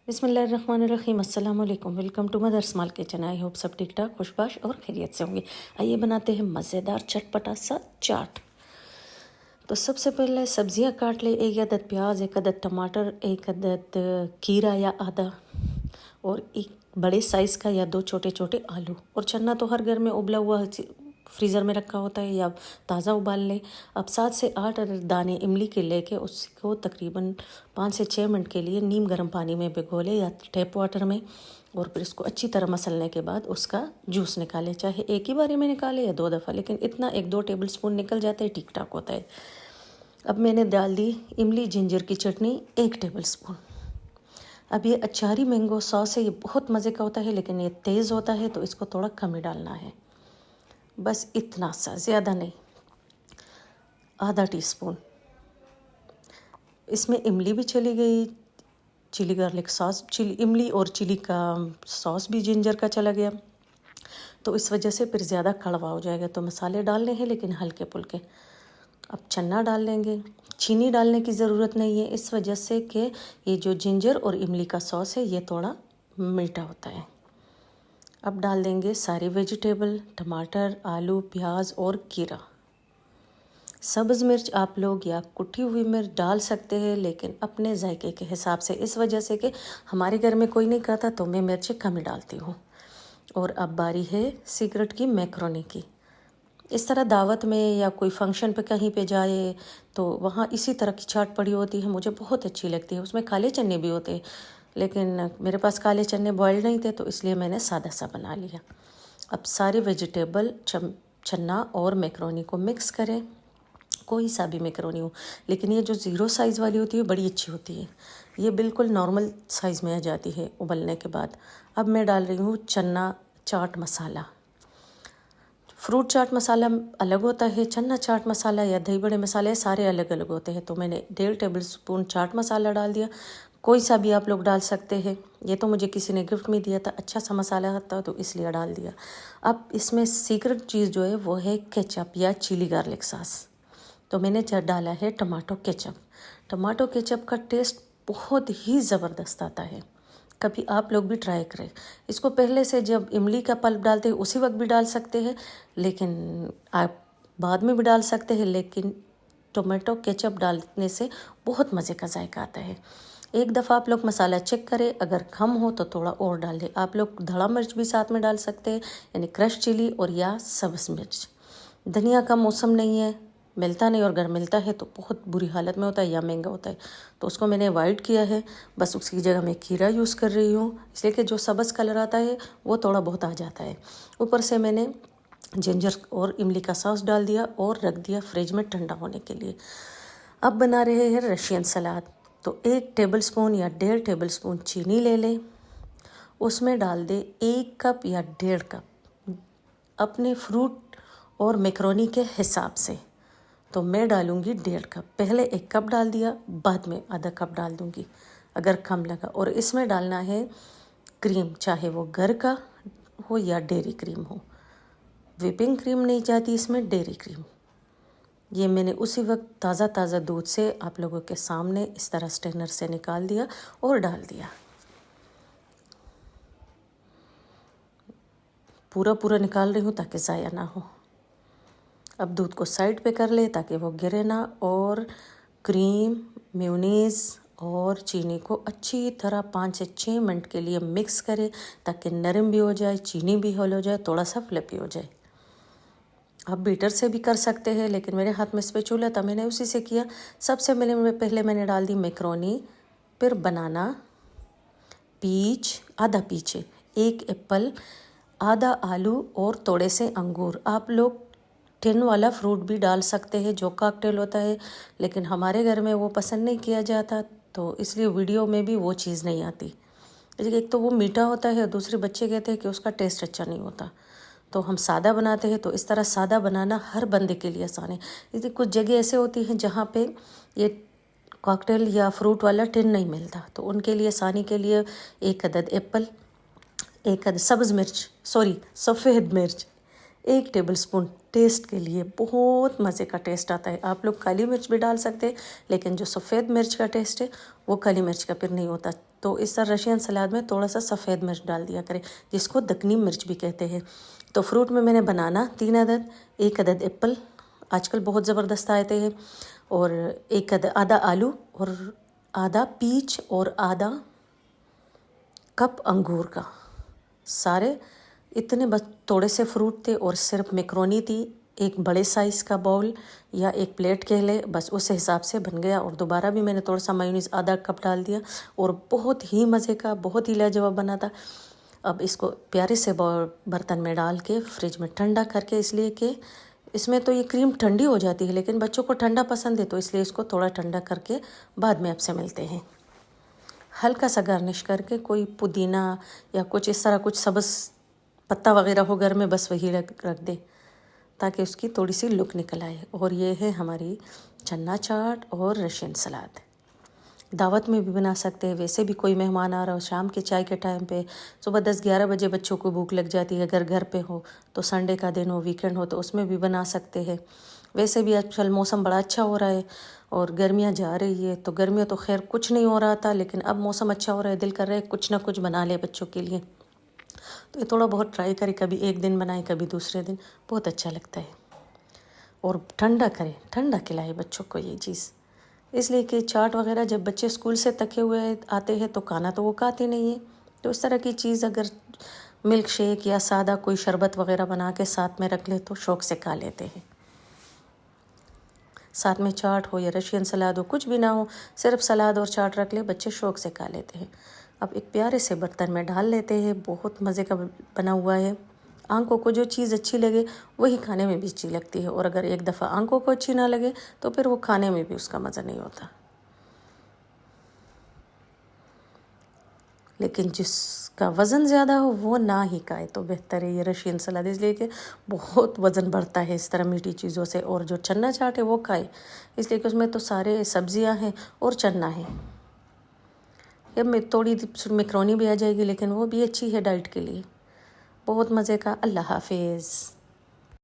बिस्मिल्लाहिर्रहमानिर्रहीम, अस्सलाम वालेकुम। Welcome to mother small kitchen. I hope सब ठीक ठाक, खुशबाश और खैरियत से होंगे। आइए बनाते हैं मज़ेदार चटपटा सा चाट। तो सबसे पहले सब्जियां काट ले। एक अदद प्याज, एक अदद टमाटर, एक अदद खीरा या आधा, और एक बड़े साइज़ का या दो छोटे छोटे आलू। और चना तो हर घर में उबला हुआ फ्रीज़र में रखा होता है या ताज़ा उबाल लें। अब 7 से 8 दाने इमली के लेके उसको तकरीबन 5 से 6 मिनट के लिए नीम गर्म पानी में भिगो लें या टैप वाटर में, और फिर इसको अच्छी तरह मसलने के बाद उसका जूस निकालें। चाहे एक ही बारी में निकालें या 2 दफ़ा, लेकिन इतना 1-2 टेबल स्पून निकल जाता है, ठीक ठाक होता है। अब मैंने डाल दी इमली जिंजर की चटनी 1 टेबल स्पून। अब ये अचारी मैंगो सॉस है, ये बहुत मज़े का होता है, लेकिन ये तेज़ होता है तो इसको थोड़ा कम ही डालना है। बस इतना सा, ज़्यादा नहीं, आधा टीस्पून। इसमें इमली भी चली गई, चिली गार्लिक सॉस, चिली इमली और चिली का सॉस भी जिंजर का चला गया, तो इस वजह से फिर ज़्यादा कड़वा हो जाएगा। तो मसाले डालने हैं लेकिन हल्के फुल्के। अब चना डाल लेंगे। चीनी डालने की ज़रूरत नहीं है, इस वजह से कि ये जो जिंजर और इमली का सॉस है ये थोड़ा मीठा होता है। अब डाल देंगे सारी वेजिटेबल, टमाटर, आलू, प्याज और खीरा। सब्ज़ मिर्च आप लोग या कुटी हुई मिर्च डाल सकते हैं, लेकिन अपने जायके के हिसाब से, इस वजह से कि हमारे घर में कोई नहीं खाता तो मैं मिर्चें कम ही डालती हूँ। और अब बारी है सीक्रेट की मैक्रोनी की। इस तरह दावत में या कोई फंक्शन पे कहीं पे जाए तो वहाँ इसी तरह की चाट पड़ी होती है, मुझे बहुत अच्छी लगती है। उसमें काले चने भी होते हैं, लेकिन मेरे पास काले चने बॉयल्ड नहीं थे तो इसलिए मैंने सादा सा बना लिया। अब सारे वेजिटेबल, चना और मैक्रोनी को मिक्स करें। कोई सा भी मैक्रोनी हो, लेकिन ये जो ज़ीरो साइज़ वाली होती है बड़ी अच्छी होती है। ये बिल्कुल नॉर्मल साइज़ में आ जाती है उबलने के बाद। अब मैं डाल रही हूँ चना चाट मसाला। फ्रूट चाट मसाला अलग होता है, चना चाट मसाला या दही बड़े मसाले सारे अलग अलग होते हैं। तो मैंने 1.5 टेबल स्पून चाट मसाला डाल दिया। कोई सा भी आप लोग डाल सकते हैं, ये तो मुझे किसी ने गिफ्ट में दिया था, अच्छा सा मसाला था तो इसलिए डाल दिया। अब इसमें सीक्रेट चीज़ जो है वो है केचप या चिली गार्लिक सॉस। तो मैंने डाला है टमाटो केचप। टमाटो केचप का टेस्ट बहुत ही ज़बरदस्त आता है, कभी आप लोग भी ट्राई करें। इसको पहले से जब इमली का पल्प डालते हैं उसी वक्त भी डाल सकते हैं, लेकिन आप बाद में भी डाल सकते हैं, लेकिन टोमेटो केचप डालने से बहुत मज़े का जायका आता है। एक दफ़ा आप लोग मसाला चेक करें, अगर कम हो तो थोड़ा और डाल दें। आप लोग धड़ा मिर्च भी साथ में डाल सकते हैं, यानी क्रश चिली और या सब्ज़ मिर्च। धनिया का मौसम नहीं है, मिलता नहीं, और अगर मिलता है तो बहुत बुरी हालत में होता है या महंगा होता है, तो उसको मैंने अवॉइड किया है। बस उसकी जगह मैं खीरा यूज़ कर रही हूँ, इसलिए कि जो सब्ज़ कलर आता है वो थोड़ा बहुत आ जाता है। ऊपर से मैंने जिंजर और इमली का सॉस डाल दिया और रख दिया फ्रिज में ठंडा होने के लिए। अब बना रहे हैं रशियन सलाद। तो 1 टेबल स्पून या 1.5 टेबल स्पून चीनी ले लें, उसमें डाल दें 1 कप या 1.5 कप अपने फ्रूट और मैक्रोनी के हिसाब से। तो मैं डालूँगी 1.5 कप, पहले 1 कप डाल दिया, बाद में आधा कप डाल दूँगी अगर कम लगा। और इसमें डालना है क्रीम, चाहे वो घर का हो या डेयरी क्रीम हो। व्हिपिंग क्रीम नहीं चाहती इसमें, डेयरी क्रीम। ये मैंने उसी वक्त ताज़ा ताज़ा दूध से आप लोगों के सामने इस तरह स्ट्रेनर से निकाल दिया और डाल दिया। पूरा पूरा निकाल रही हूँ ताकि ज़ाया ना हो। अब दूध को साइड पे कर ले ताकि वो गिरे ना, और क्रीम, मेयोनीज़ और चीनी को अच्छी तरह 5 से 6 मिनट के लिए मिक्स करें ताकि नरम भी हो जाए, चीनी भी हो जाए, थोड़ा सा फ्लफी हो जाए। आप बीटर से भी कर सकते हैं, लेकिन मेरे हाथ में स्पैचुला था, मैंने उसी से किया। सबसे पहले मैंने डाल दी मैक्रोनी, फिर बनाना, पीच, आधा पीच, 1 एप्पल, आधा आलू और थोड़े से अंगूर। आप लोग टिन वाला फ्रूट भी डाल सकते हैं जो कॉकटेल होता है, लेकिन हमारे घर में वो पसंद नहीं किया जाता, तो इसलिए वीडियो में भी वो चीज़ नहीं आती। एक तो वो मीठा होता है और दूसरे बच्चे कहते हैं कि उसका टेस्ट अच्छा नहीं होता, तो हम सादा बनाते हैं। तो इस तरह सादा बनाना हर बंदे के लिए आसान है। इसलिए कुछ जगह ऐसे होती हैं जहाँ पे ये कॉकटेल या फ्रूट वाला टिन नहीं मिलता, तो उनके लिए आसानी के लिए 1 अदद एप्पल, 1 अदद सफ़ेद मिर्च, 1 टेबल स्पून, टेस्ट के लिए बहुत मज़े का टेस्ट आता है। आप लोग काली मिर्च भी डाल सकते हैं, लेकिन जो सफ़ेद मिर्च का टेस्ट है वो काली मिर्च का फिर नहीं होता, तो इस तरह रशियन सलाद में थोड़ा सा सफ़ेद मिर्च डाल दिया करें, जिसको दकनी मिर्च भी कहते हैं। तो फ्रूट में मैंने बनाना 3 अदद, 1 अदद एप्पल, आजकल बहुत ज़बरदस्त आते हैं, और 1 अदद आधा आलू, और आधा पीच, और आधा कप अंगूर का। सारे इतने बस थोड़े से फ्रूट थे और सिर्फ मैक्रोनी थी। एक बड़े साइज़ का बाउल या एक प्लेट कह ले, बस उस हिसाब से बन गया। और दोबारा भी मैंने थोड़ा सा मेयोनीज़ आधा कप डाल दिया और बहुत ही मज़े का, बहुत ही लाजवाब बना था। अब इसको प्यारे से बर्तन में डाल के फ्रिज में ठंडा करके, इसलिए कि इसमें तो ये क्रीम ठंडी हो जाती है, लेकिन बच्चों को ठंडा पसंद है, तो इसलिए इसको थोड़ा ठंडा करके बाद में आपसे मिलते हैं। हल्का सा गार्निश करके कोई पुदीना या कुछ इस तरह कुछ सब्ज़ पत्ता वगैरह हो घर में, बस वही रख दे ताकि उसकी थोड़ी सी लुक निकल आए। और ये है हमारी चन्ना चाट और रशियन सलाद। दावत में भी बना सकते हैं, वैसे भी कोई मेहमान आ रहा हो, शाम के चाय के टाइम पे, सुबह 10-11 बजे बच्चों को भूख लग जाती है, अगर घर पे हो तो, संडे का दिन हो, वीकेंड हो, तो उसमें भी बना सकते हैं। वैसे भी आजकल मौसम बड़ा अच्छा हो रहा है और गर्मियाँ जा रही है, तो गर्मियाँ तो खैर कुछ नहीं हो रहा था, लेकिन अब मौसम अच्छा हो रहा है, दिल कर रहा है कुछ ना कुछ बना ले बच्चों के लिए। तो ये थोड़ा बहुत ट्राई करें, कभी एक दिन बनाए, कभी दूसरे दिन, बहुत अच्छा लगता है। और ठंडा करें, ठंडा खिलाए बच्चों को ये चीज़, इसलिए कि चाट वगैरह जब बच्चे स्कूल से थके हुए आते हैं तो खाना तो वो खाते नहीं है। तो इस तरह की चीज़ अगर मिल्क शेक या सादा कोई शरबत वगैरह बना के साथ में रख ले तो शौक़ से खा लेते हैं। साथ में चाट हो या रशियन सलाद हो, कुछ भी ना हो, सिर्फ सलाद और चाट रख ले, बच्चे शौक़ से खा लेते हैं। अब एक प्यारे से बर्तन में डाल लेते हैं, बहुत मज़े का बना हुआ है। आंखों को जो चीज़ अच्छी लगे वही खाने में भी अच्छी लगती है, और अगर एक दफ़ा आंखों को अच्छी ना लगे तो फिर वो खाने में भी उसका मज़ा नहीं होता। लेकिन जिसका वज़न ज़्यादा हो वो ना ही खाए तो बेहतर है ये रशियन सलाद, इसलिए कि बहुत वज़न बढ़ता है इस तरह मीठी चीज़ों से। और जो चन्ना चाट है वो खाए, इसलिए कि उसमें तो सारे सब्जियां हैं और चन्ना है। अब में थोड़ी मैक्रोनी भी आ जाएगी, लेकिन वो भी अच्छी है डाइट के लिए। बहुत मज़े का। अल्लाह हाफिज़।